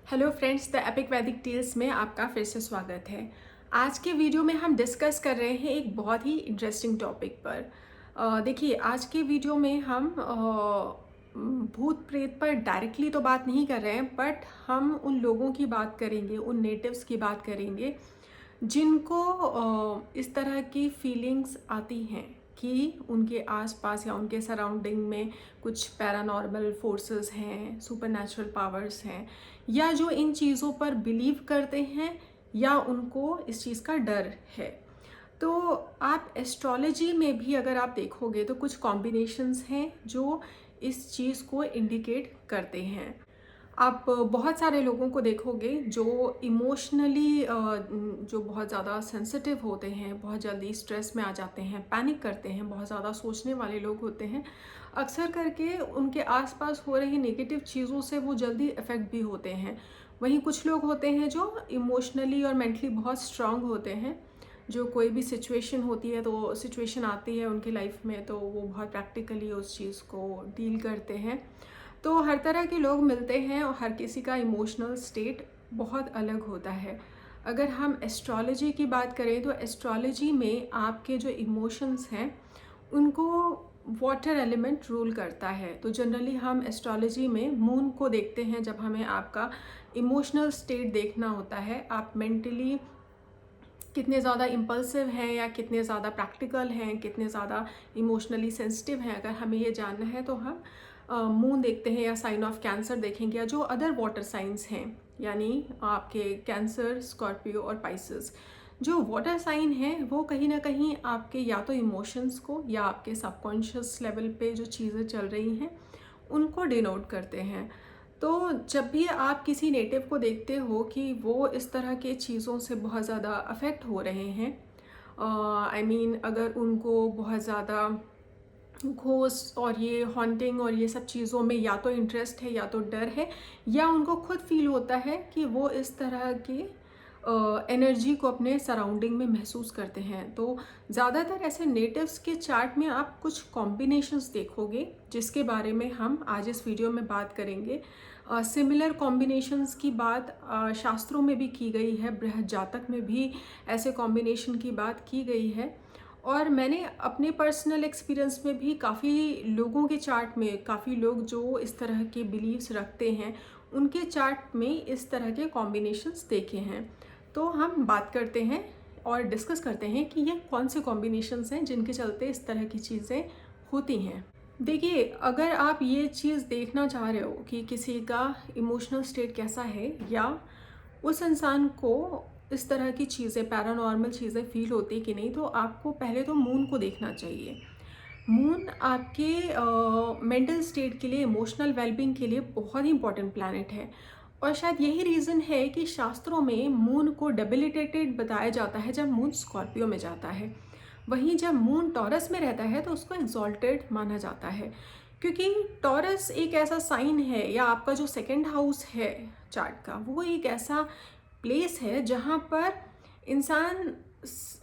Hello friends, the epic वैदिक tales में आपका फिर से स्वागत है। आज के वीडियो में हम डिस्कस कर रहे हैं एक बहुत ही इंटरेस्टिंग टॉपिक पर। देखिए, आज के वीडियो में हम भूत प्रेत पर डायरेक्टली तो बात नहीं कर रहे हैं, बट हम उन लोगों की बात करेंगे, उन नेटिव्स की बात करेंगे जिनको इस तरह की फीलिंग्स आती हैं कि उनके आसपास या उनके सराउंडिंग में कुछ पैरानॉर्मल फोर्सेस हैं, सुपरनैचुरल पावर्स हैं, या जो इन चीज़ों पर बिलीव करते हैं या उनको इस चीज़ का डर है। तो आप एस्ट्रोलॉजी में भी अगर आप देखोगे तो कुछ कॉम्बिनेशंस हैं जो इस चीज़ को इंडिकेट करते हैं। आप बहुत सारे लोगों को देखोगे जो इमोशनली जो बहुत ज़्यादा सेंसिटिव होते हैं, बहुत जल्दी स्ट्रेस में आ जाते हैं, पैनिक करते हैं, बहुत ज़्यादा सोचने वाले लोग होते हैं। अक्सर करके उनके आसपास हो रही नेगेटिव चीज़ों से वो जल्दी इफ़ेक्ट भी होते हैं। वहीं कुछ लोग होते हैं जो इमोशनली और मेंटली बहुत स्ट्रांग होते हैं, जो कोई भी सिचुएशन होती है, तो सिचुएशन आती है उनकी लाइफ में, तो वो बहुत प्रैक्टिकली उस चीज़ को डील करते हैं। तो हर तरह के लोग मिलते हैं और हर किसी का इमोशनल स्टेट बहुत अलग होता है। अगर हम एस्ट्रोलॉजी की बात करें तो एस्ट्रोलॉजी में आपके जो इमोशंस हैं उनको वाटर एलिमेंट रूल करता है। तो जनरली हम एस्ट्रोलॉजी में मून को देखते हैं जब हमें आपका इमोशनल स्टेट देखना होता है। आप मेंटली कितने ज़्यादा इम्पल्सिव हैं या कितने ज़्यादा प्रैक्टिकल हैं, कितने ज़्यादा इमोशनली सेंसिटिव हैं, अगर हमें ये जानना है तो हम मून देखते हैं या साइन ऑफ कैंसर देखेंगे, या जो अदर वाटर साइंस हैं, यानी आपके कैंसर, स्कॉर्पियो और पाइसेस। जो वाटर साइन है वो कहीं ना कहीं आपके या तो इमोशंस को या आपके सबकॉन्शियस लेवल पे जो चीज़ें चल रही हैं उनको डिनोट करते हैं। तो जब भी आप किसी नेटिव को देखते हो कि वो इस तरह के चीज़ों से बहुत ज़्यादा अफेक्ट हो रहे हैं, अगर उनको बहुत ज़्यादा घोस्ट और ये हॉन्टिंग और ये सब चीज़ों में या तो इंटरेस्ट है या तो डर है, या उनको खुद फील होता है कि वो इस तरह के एनर्जी को अपने सराउंडिंग में महसूस करते हैं, तो ज़्यादातर ऐसे नेटिव्स के चार्ट में आप कुछ कॉम्बिनेशंस देखोगे जिसके बारे में हम आज इस वीडियो में बात करेंगे। सिमिलर कॉम्बिनेशंस की बात शास्त्रों में भी की गई है, बृहद जातक में भी ऐसे कॉम्बिनेशन की बात की गई है। और मैंने अपने पर्सनल एक्सपीरियंस में भी काफ़ी लोगों के चार्ट में, काफ़ी लोग जो इस तरह के बिलीव्स रखते हैं उनके चार्ट में इस तरह के कॉम्बिनेशंस देखे हैं। तो हम बात करते हैं और डिस्कस करते हैं कि ये कौन से कॉम्बिनेशंस हैं जिनके चलते इस तरह की चीज़ें होती हैं। देखिए, अगर आप ये चीज़ देखना चाह रहे हो कि किसी का इमोशनल स्टेट कैसा है या उस इंसान को इस तरह की चीज़ें, पैरानॉर्मल चीज़ें फील होती कि नहीं, तो आपको पहले तो मून को देखना चाहिए। मून आपके मेंटल स्टेट के लिए, इमोशनल वेलबींग के लिए बहुत ही इंपॉर्टेंट प्लैनेट है। और शायद यही रीज़न है कि शास्त्रों में मून को डेबिलिटेटेड बताया जाता है जब मून स्कॉर्पियो में जाता है। वहीं जब मून टॉरस में रहता है तो उसको एक्सॉल्टेड माना जाता है, क्योंकि टॉरस एक ऐसा साइन है, या आपका जो सेकंड हाउस है चार्ट का, वो एक ऐसा प्लेस है जहाँ पर इंसान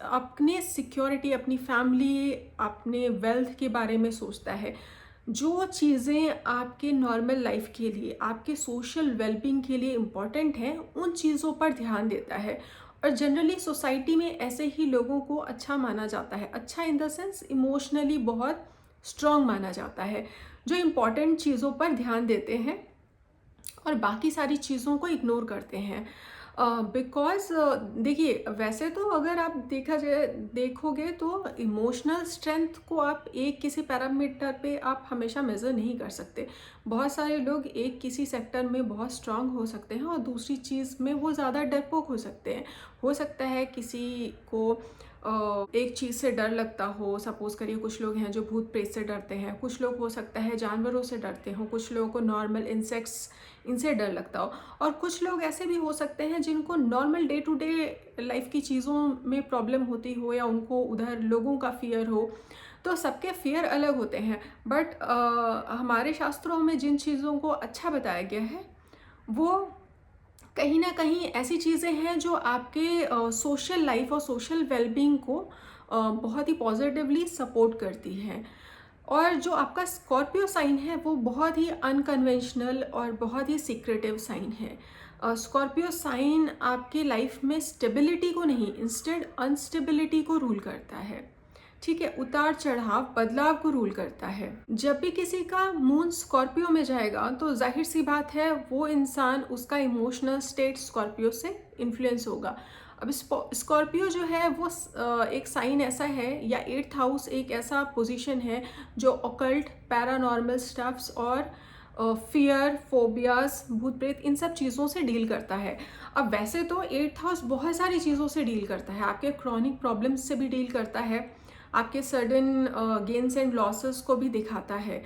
अपने सिक्योरिटी, अपनी फैमिली, अपने वेल्थ के बारे में सोचता है। जो चीज़ें आपके नॉर्मल लाइफ के लिए, आपके सोशल वेलबींग के लिए इम्पॉर्टेंट हैं, उन चीज़ों पर ध्यान देता है। और जनरली सोसाइटी में ऐसे ही लोगों को अच्छा माना जाता है। अच्छा इन द सेंस इमोशनली बहुत स्ट्रॉन्ग माना जाता है, जो इम्पॉर्टेंट चीज़ों पर ध्यान देते हैं और बाकी सारी चीज़ों को इग्नोर करते हैं। बिकॉज देखिए, वैसे तो अगर आप देखोगे तो इमोशनल स्ट्रेंथ को आप एक किसी पैरामीटर पे आप हमेशा मेज़र नहीं कर सकते। बहुत सारे लोग एक किसी सेक्टर में बहुत स्ट्रांग हो सकते हैं और दूसरी चीज़ में वो ज़्यादा डरपोक हो सकते हैं। हो सकता है किसी को एक चीज़ से डर लगता हो। सपोज़ करिए, कुछ लोग हैं जो भूत प्रेत से डरते हैं, कुछ लोग हो सकता है जानवरों से डरते हो, कुछ लोगों को नॉर्मल इंसेक्ट्स, इनसे डर लगता हो, और कुछ लोग ऐसे भी हो सकते हैं जिनको normal day to day life की चीज़ों में प्रॉब्लम होती हो, या उनको उधर लोगों का फियर हो। तो सबके फियर अलग होते हैं, बट हमारे शास्त्रों में जिन चीज़ों को अच्छा बताया गया है वो कहीं ना कहीं ऐसी चीज़ें हैं जो आपके सोशल लाइफ और सोशल वेलबींग को बहुत ही पॉजिटिवली सपोर्ट करती हैं। और जो आपका स्कॉर्पियो साइन है वो बहुत ही अनकन्वेंशनल और बहुत ही सीक्रेटिव साइन है। स्कॉर्पियो साइन आपके लाइफ में स्टेबिलिटी को नहीं, इंस्टेड अनस्टेबिलिटी को रूल करता है। ठीक है, उतार चढ़ाव, बदलाव को रूल करता है। जब भी किसी का मून स्कॉर्पियो में जाएगा तो जाहिर सी बात है वो इंसान, उसका इमोशनल स्टेट स्कॉर्पियो से इन्फ्लुएंस होगा। अब स्कॉर्पियो जो है वो एक साइन ऐसा है, या 8th हाउस एक ऐसा पोजीशन है जो ऑकल्ट, पैरानॉर्मल स्टफ्स और फियर, फोबियाज, भूत प्रेत, इन सब चीज़ों से डील करता है। अब वैसे तो 8th हाउस बहुत सारी चीज़ों से डील करता है, आपके क्रॉनिक प्रॉब्लम्स से भी डील करता है, आपके सडन गेन्स एंड लॉसेस को भी दिखाता है।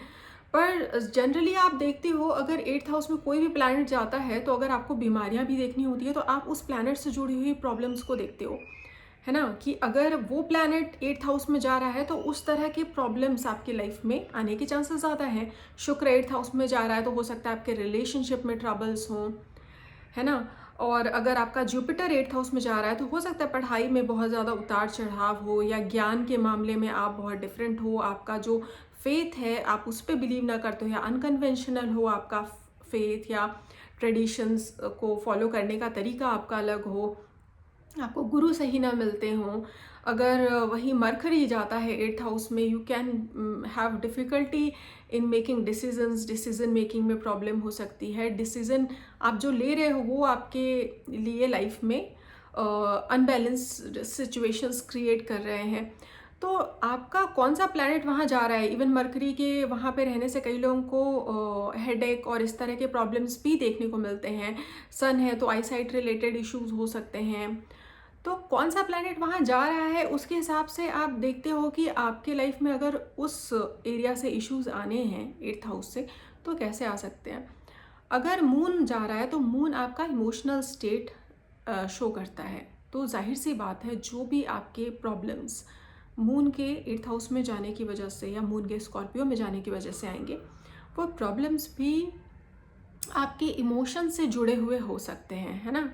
पर जनरली आप देखते हो अगर 8th हाउस में कोई भी प्लैनेट जाता है तो अगर आपको बीमारियां भी देखनी होती है तो आप उस प्लैनेट से जुड़ी हुई प्रॉब्लम्स को देखते हो, है ना, कि अगर वो प्लैनेट 8th हाउस में जा रहा है तो उस तरह के प्रॉब्लम्स आपकी लाइफ में आने के चांसेस ज़्यादा हैं। शुक्र 8th हाउस में जा रहा है तो हो सकता है आपके रिलेशनशिप में ट्रबल्स हों, है ना। और अगर आपका जुपिटर 8th हाउस में जा रहा है तो हो सकता है पढ़ाई में बहुत ज़्यादा उतार चढ़ाव हो, या ज्ञान के मामले में आप बहुत डिफरेंट हो, आपका जो फेथ है आप उस पर बिलीव ना करते हो, या अनकन्वेंशनल हो आपका फेथ, या ट्रेडिशंस को फॉलो करने का तरीका आपका अलग हो, आपको गुरु सही ना मिलते हों। अगर वही मरकरी जाता है 8th हाउस में, you can have difficulty in making decisions, decision making में प्रॉब्लम हो सकती है। डिसीजन आप जो ले रहे हो वो आपके लिए लाइफ में अनबैलेंस्ड सिचुएशंस क्रिएट कर रहे हैं। तो आपका कौन सा प्लैनेट वहाँ जा रहा है, इवन मरकरी के वहाँ पे रहने से कई लोगों को हेडेक और इस तरह के प्रॉब्लम्स भी देखने को मिलते हैं। सन है तो आईसाइट रिलेटेड इश्यूज हो सकते हैं। तो कौन सा प्लैनेट वहाँ जा रहा है उसके हिसाब से आप देखते हो कि आपके लाइफ में अगर उस एरिया से इश्यूज आने हैं 8th हाउस से तो कैसे आ सकते हैं। अगर मून जा रहा है तो मून आपका इमोशनल स्टेट शो करता है, तो जाहिर सी बात है जो भी आपके प्रॉब्लम्स मून के 8th हाउस में जाने की वजह से या मून के स्कॉर्पियो में जाने की वजह से आएंगे, वो प्रॉब्लम्स भी आपके इमोशन से जुड़े हुए हो सकते हैं, है ना।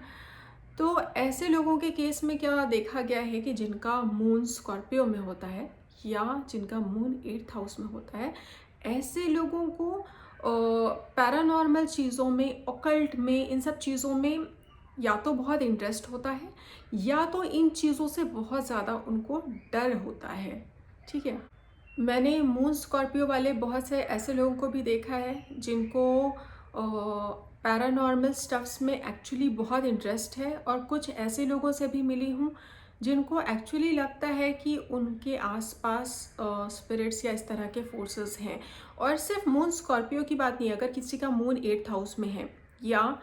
तो ऐसे लोगों के केस में क्या देखा गया है कि जिनका मून स्कॉर्पियो में होता है या जिनका मून 8th हाउस में होता है, ऐसे लोगों को पैरानॉर्मल चीज़ों में, ऑकल्ट में, इन सब चीज़ों में या तो बहुत इंटरेस्ट होता है या तो इन चीज़ों से बहुत ज़्यादा उनको डर होता है। ठीक है, मैंने मून स्कॉर्पियो वाले बहुत से ऐसे लोगों को भी देखा है जिनको पैरानॉर्मल स्टफ्स में एक्चुअली बहुत इंटरेस्ट है, और कुछ ऐसे लोगों से भी मिली हूँ जिनको एक्चुअली लगता है कि उनके आसपास स्पिरिट्स या इस तरह के फोर्सेस हैं। और सिर्फ मून स्कॉर्पियो की बात नहीं, अगर किसी का मून 8th हाउस में है या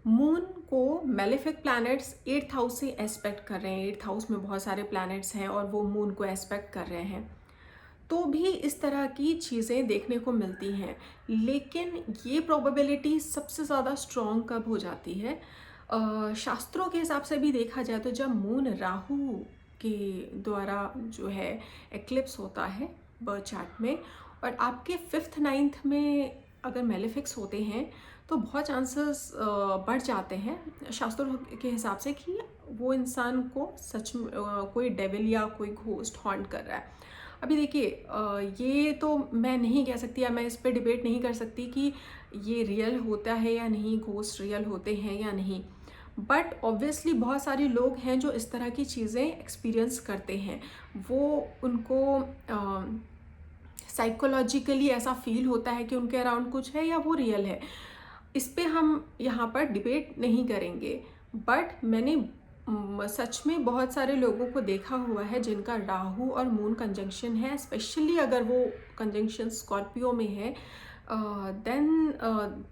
मून को मेलेफिक प्लैनेट्स 8th हाउस से एस्पेक्ट कर रहे हैं, 8th हाउस में बहुत सारे प्लैनेट्स हैं और वो मून को एस्पेक्ट कर रहे हैं, तो भी इस तरह की चीज़ें देखने को मिलती हैं। लेकिन ये प्रोबेबिलिटी सबसे ज़्यादा स्ट्रॉन्ग कब हो जाती है, शास्त्रों के हिसाब से भी देखा जाए तो जब मून राहु के द्वारा जो है एक्लिप्स होता है बर्थ चार्ट में, और आपके 5th 9th में अगर मेलेफिक्स होते हैं तो बहुत चांसेस बढ़ जाते हैं शास्त्रों के हिसाब से कि वो इंसान को सच में कोई डेविल या कोई घोस्ट हॉन्ट कर रहा है। अभी देखिए, ये तो मैं नहीं कह सकती या मैं इस पर डिबेट नहीं कर सकती कि ये रियल होता है या नहीं, घोस्ट रियल होते हैं या नहीं, बट ऑब्वियसली बहुत सारे लोग हैं जो इस तरह की चीज़ें एक्सपीरियंस करते हैं। वो उनको साइकोलॉजिकली ऐसा फील होता है कि उनके अराउंड कुछ है या वो रियल है। इस पे हम यहाँ पर डिबेट नहीं करेंगे, बट मैंने सच में बहुत सारे लोगों को देखा हुआ है जिनका राहु और मून कंजंक्शन है, स्पेशली अगर वो कंजंक्शन स्कॉर्पियो में है, देन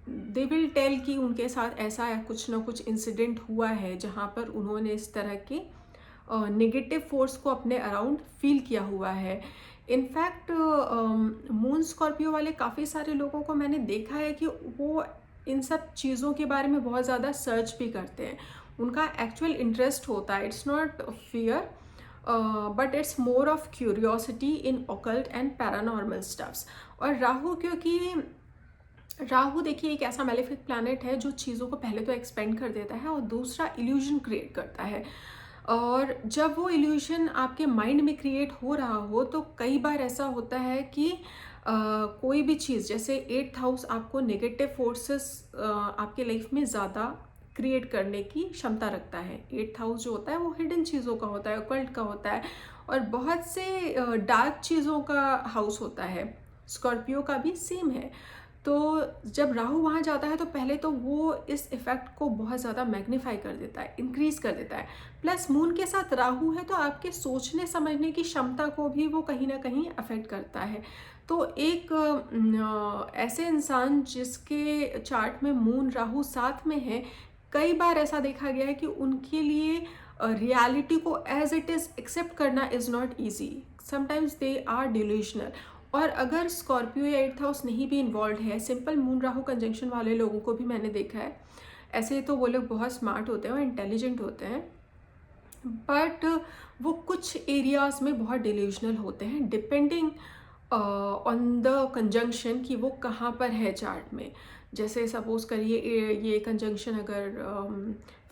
दे विल टेल कि उनके साथ ऐसा कुछ ना कुछ इंसिडेंट हुआ है जहाँ पर उन्होंने इस तरह के नेगेटिव फोर्स को अपने अराउंड फील किया हुआ है। इनफैक्ट मून स्कॉर्पियो वाले काफ़ी सारे लोगों को मैंने देखा है कि वो इन सब चीज़ों के बारे में बहुत ज़्यादा सर्च भी करते हैं, उनका एक्चुअल इंटरेस्ट होता है। It's not fear but it's more of curiosity in occult and paranormal stuffs. और राहु, क्योंकि राहु देखिए एक ऐसा मेलेफिक प्लैनेट है जो चीज़ों को पहले तो एक्सपेंड कर देता है और दूसरा इल्यूजन क्रिएट करता है। और जब वो इल्यूजन आपके माइंड में क्रिएट हो रहा हो तो कई बार ऐसा होता है कि कोई भी चीज़, जैसे 8th हाउस आपको नेगेटिव फोर्सेस आपके लाइफ में ज़्यादा क्रिएट करने की क्षमता रखता है। 8th हाउस जो होता है वो हिडन चीज़ों का होता है, ऑकल्ट का होता है और बहुत से डार्क चीज़ों का हाउस होता है। स्कॉर्पियो का भी सेम है। तो जब राहु वहाँ जाता है तो पहले तो वो इस इफ़ेक्ट को बहुत ज़्यादा मैग्नीफाई कर देता है, इंक्रीज़ कर देता है। प्लस मून के साथ राहु है तो आपके सोचने समझने की क्षमता को भी वो कहीं ना कहीं अफेक्ट करता है। तो एक ऐसे इंसान जिसके चार्ट में मून राहु साथ में है, कई बार ऐसा देखा गया है कि उनके लिए रियलिटी को एज इट इज़ एक्सेप्ट करना is not easy. Sometimes they are delusional. और अगर स्कॉर्पियो या 8th हाउस नहीं भी इन्वॉल्व है, सिंपल मून राहु कंजंक्शन वाले लोगों को भी मैंने देखा है, ऐसे तो वो लोग बहुत स्मार्ट होते हैं और इंटेलिजेंट होते हैं, बट वो कुछ एरियाज में बहुत डिल्यूजनल होते हैं डिपेंडिंग ऑन द कंजंक्शन कि वो कहाँ पर है चार्ट में। जैसे सपोज करिए ये कंजंक्शन अगर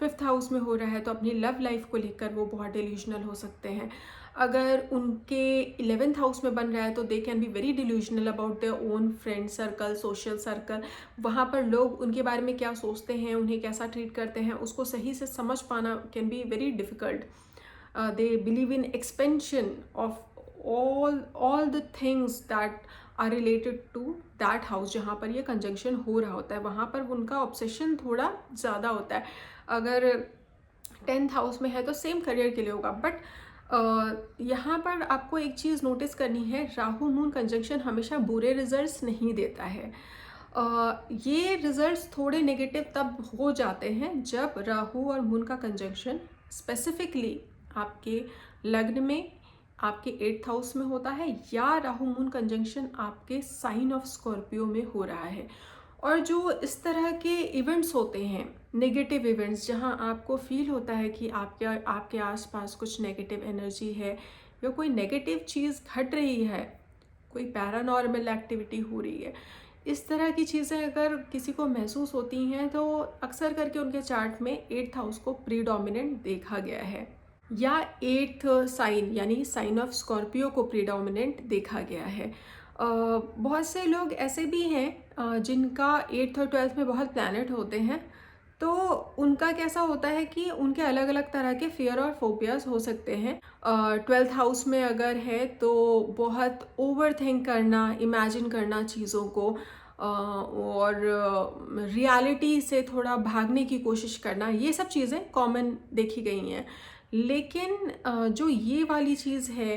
5th हाउस में हो रहा है तो अपनी लव लाइफ को लेकर वो बहुत डिल्यूजनल हो सकते हैं। अगर उनके 11th हाउस में बन रहा है तो they can be very delusional about their own friend circle, social circle. वहाँ पर लोग उनके बारे में क्या सोचते हैं, उन्हें कैसा ट्रीट करते हैं, उसको सही से समझ पाना can be very difficult. They believe in expansion of all the things that are related to that house जहाँ पर ये कंजंक्शन हो रहा होता है, वहाँ पर उनका ऑब्सेशन थोड़ा ज़्यादा होता है। अगर 10th हाउस में है तो सेम करियर के लिए होगा। बट यहाँ पर आपको एक चीज़ नोटिस करनी है, राहु मून कंजंक्शन हमेशा बुरे रिजल्ट्स नहीं देता है। ये रिजल्ट्स थोड़े नेगेटिव तब हो जाते हैं जब राहु और मून का कंजंक्शन स्पेसिफिकली आपके लग्न में, आपके 8th हाउस में होता है, या राहु मून कंजंक्शन आपके साइन ऑफ स्कॉर्पियो में हो रहा है। और जो इस तरह के इवेंट्स होते हैं, नेगेटिव इवेंट्स, जहां आपको फील होता है कि आपके आसपास कुछ नेगेटिव एनर्जी है या कोई नेगेटिव चीज़ घट रही है, कोई पैरानॉर्मल एक्टिविटी हो रही है, इस तरह की चीज़ें अगर किसी को महसूस होती हैं तो अक्सर करके उनके चार्ट में 8th हाउस को प्रीडोमिनेंट देखा गया है, या 8th साइन यानी साइन ऑफ स्कॉर्पियो को प्रीडोमिनेंट देखा गया है। बहुत से लोग ऐसे भी हैं जिनका 8th और 12th में बहुत प्लैनेट होते हैं, तो उनका कैसा होता है कि उनके अलग अलग तरह के फियर और फोबियाज हो सकते हैं। 12th हाउस में अगर है तो बहुत ओवर थिंक करना, इमेजिन करना चीज़ों को, और रियलिटी से थोड़ा भागने की कोशिश करना, ये सब चीज़ें कॉमन देखी गई हैं। लेकिन जो ये वाली चीज़ है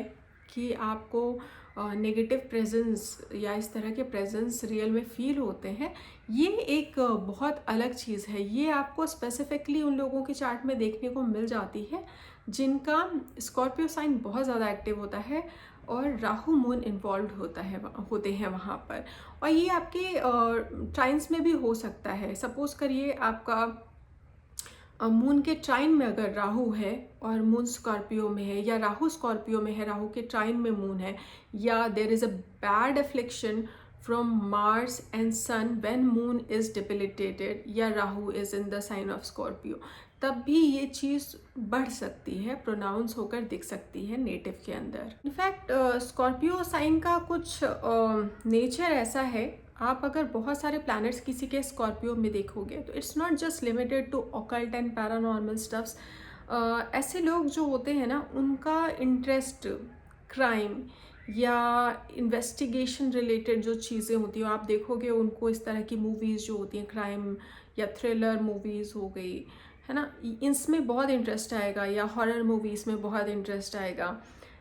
कि आपको नेगेटिव प्रेजेंस या इस तरह के प्रेजेंस रियल में फील होते हैं, ये एक बहुत अलग चीज़ है। ये आपको स्पेसिफिकली उन लोगों के चार्ट में देखने को मिल जाती है जिनका स्कॉर्पियो साइन बहुत ज़्यादा एक्टिव होता है और राहु मून इन्वॉल्व होते हैं वहाँ पर। और ये आपके ट्राइन्स में भी हो सकता है। सपोज करिए आपका मून के ट्राइन में अगर राहु है और मून स्कॉर्पियो में है, या राहु स्कॉर्पियो में है, राहु के ट्राइन में मून है, या there is a bad affliction from Mars and sun when moon is debilitated, या Rahu is in the sign of Scorpio, तब भी ये चीज़ बढ़ सकती है, प्रोनाउंस होकर दिख सकती है नेटिव के अंदर। इनफैक्ट स्कॉर्पियो साइन का कुछ नेचर ऐसा है, आप अगर बहुत सारे प्लैनेट्स किसी के स्कॉर्पियो में देखोगे तो it's not just limited to occult and paranormal stuffs. ऐसे लोग जो होते हैं ना, उनका इंटरेस्ट क्राइम या इन्वेस्टिगेशन रिलेटेड जो चीज़ें होती हैं, आप देखोगे उनको इस तरह की मूवीज़ जो होती हैं, क्राइम या थ्रिलर मूवीज़ हो गई, है ना, इसमें बहुत इंटरेस्ट आएगा, या हॉरर मूवीज़ में बहुत इंटरेस्ट आएगा।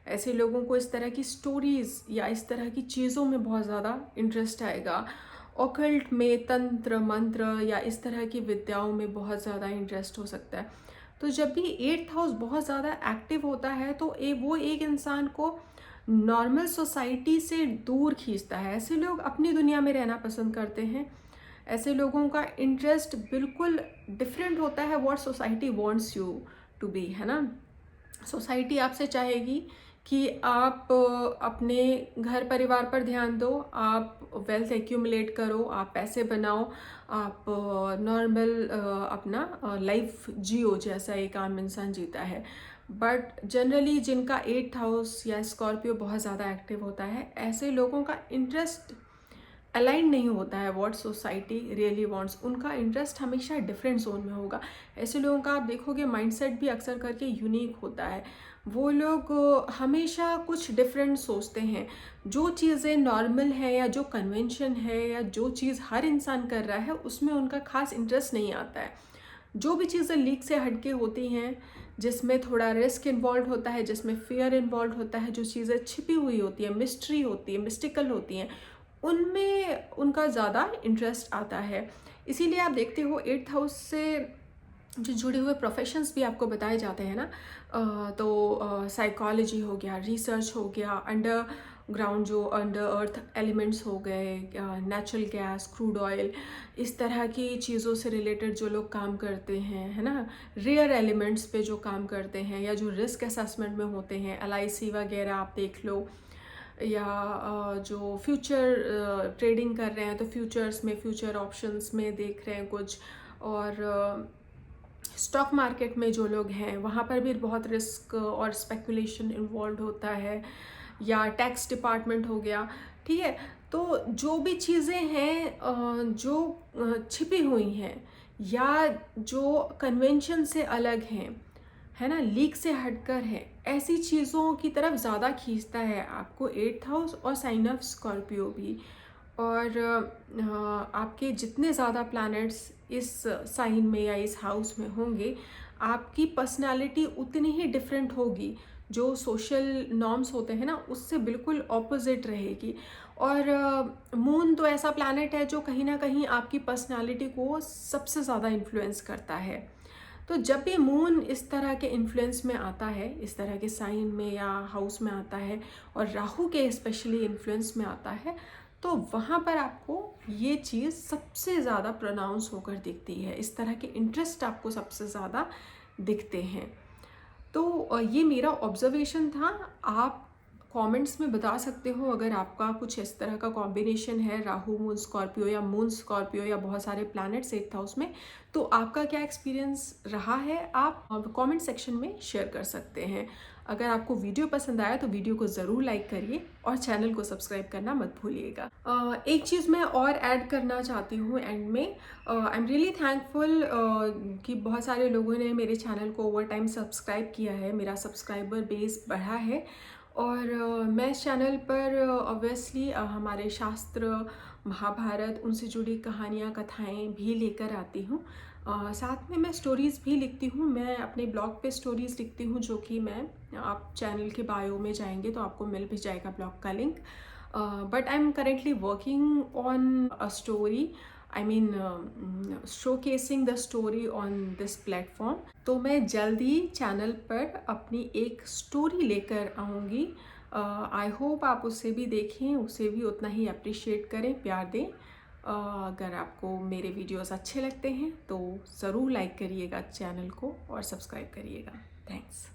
ऐसे लोगों को इस तरह की स्टोरीज़ या इस तरह की चीज़ों में बहुत ज़्यादा इंटरेस्ट आएगा। ऑकल्ट में, तंत्र मंत्र या इस तरह की विद्याओं में बहुत ज़्यादा इंटरेस्ट हो सकता है। तो जब भी 8th हाउस बहुत ज़्यादा एक्टिव होता है तो वो एक इंसान को नॉर्मल सोसाइटी से दूर खींचता है। ऐसे लोग अपनी दुनिया में रहना पसंद करते हैं। ऐसे लोगों का इंटरेस्ट बिल्कुल डिफरेंट होता है what society wants you to be, है ना। सोसाइटी आपसे चाहेगी कि आप अपने घर परिवार पर ध्यान दो, आप वेल्थ एक्यूमुलेट करो, आप पैसे बनाओ, आप नॉर्मल अपना लाइफ जियो जैसा एक आम इंसान जीता है। बट जनरली जिनका 8th हाउस या स्कॉर्पियो बहुत ज़्यादा एक्टिव होता है, ऐसे लोगों का इंटरेस्ट अलाइन नहीं होता है व्हाट सोसाइटी रियली वांट्स। उनका इंटरेस्ट हमेशा डिफरेंट जोन में होगा। ऐसे लोगों का आप देखोगे माइंडसेट भी अक्सर करके यूनिक होता है। वो लोग हमेशा कुछ डिफरेंट सोचते हैं। जो चीज़ें नॉर्मल है या जो कन्वेंशन है या जो चीज़ हर इंसान कर रहा है उसमें उनका खास इंटरेस्ट नहीं आता है। जो भी चीज़ें लीक से हटके होती हैं, जिसमें थोड़ा रिस्क इन्वॉल्व होता है, जिसमें फियर इन्वॉल्व होता है, जो चीज़ें छिपी हुई होती है, मिस्ट्री होती है, मिस्टिकल होती हैं, उनमें उनका ज़्यादा इंटरेस्ट आता है। इसीलिए आप देखते हो 8th हाउस से जो जुड़े हुए प्रोफेशंस भी आपको बताए जाते हैं ना, तो साइकोलॉजी हो गया, रिसर्च हो गया, अंडर ग्राउंड जो अंडर अर्थ एलिमेंट्स हो गए, नेचुरल गैस, क्रूड ऑयल, इस तरह की चीज़ों से रिलेटेड जो लोग काम करते हैं, है ना, रेयर एलिमेंट्स पे जो काम करते हैं, या जो रिस्क असेसमेंट में होते हैं, LIC वगैरह आप देख लो, या जो फ्यूचर ट्रेडिंग कर रहे हैं तो फ्यूचर्स में, फ्यूचर ऑप्शंस में देख रहे हैं कुछ, और स्टॉक मार्केट में जो लोग हैं वहाँ पर भी बहुत रिस्क और स्पेकुलेशन इन्वॉल्व होता है, या टैक्स डिपार्टमेंट हो गया, ठीक है। तो जो भी चीज़ें हैं जो छिपी हुई हैं या जो कन्वेंशन से अलग हैं, है ना, लीक से हटकर है, ऐसी चीज़ों की तरफ ज़्यादा खींचता है आपको 8th हाउस और साइन ऑफ स्कॉर्पियो भी। और आपके जितने ज़्यादा प्लैनेट्स इस साइन में या इस हाउस में होंगे, आपकी पर्सनालिटी उतनी ही डिफरेंट होगी। जो सोशल नॉर्म्स होते हैं ना उससे बिल्कुल ऑपोजिट रहेगी। और मून तो ऐसा प्लैनेट है जो कहीं ना कहीं आपकी पर्सनालिटी को सबसे ज़्यादा इन्फ्लुएंस करता है। तो जब भी मून इस तरह के इन्फ्लुएंस में आता है, इस तरह के साइन में या हाउस में आता है, और राहु के स्पेशली इन्फ्लुएंस में आता है, तो वहाँ पर आपको ये चीज़ सबसे ज़्यादा प्रोनाउंस होकर दिखती है। इस तरह के इंटरेस्ट आपको सबसे ज़्यादा दिखते हैं। तो ये मेरा ऑब्जर्वेशन था। आप कमेंट्स में बता सकते हो अगर आपका कुछ इस तरह का कॉम्बिनेशन है, राहु मून स्कॉर्पियो या मून स्कॉर्पियो या बहुत सारे प्लैनेट्स 8th हाउस में, तो आपका क्या एक्सपीरियंस रहा है, आप कमेंट सेक्शन में शेयर कर सकते हैं। अगर आपको वीडियो पसंद आया तो वीडियो को ज़रूर लाइक करिए और चैनल को सब्सक्राइब करना मत भूलिएगा। एक चीज़ मैं और ऐड करना चाहती हूँ एंड में, आई एम रियली थैंकफुल कि बहुत सारे लोगों ने मेरे चैनल को ओवर टाइम सब्सक्राइब किया है, मेरा सब्सक्राइबर बेस बढ़ा है। और मैं इस चैनल पर ऑब्वियसली हमारे शास्त्र, महाभारत, उनसे जुड़ी कहानियाँ, कथाएं भी लेकर आती हूँ। साथ में मैं स्टोरीज़ भी लिखती हूँ। मैं अपने ब्लॉग पे स्टोरीज़ लिखती हूँ, जो कि मैं, आप चैनल के बायो में जाएंगे तो आपको मिल भी जाएगा ब्लॉग का link. But I am currently working on a story, I mean showcasing the story on this platform. तो मैं जल्द ही चैनल पर अपनी एक स्टोरी लेकर आऊँगी। आई होप आप उसे भी देखें, उसे भी उतना ही अप्रिशिएट करें, प्यार दें। अगर आपको मेरे वीडियोस अच्छे लगते हैं तो ज़रूर लाइक करिएगा चैनल को और सब्सक्राइब करिएगा। थैंक्स।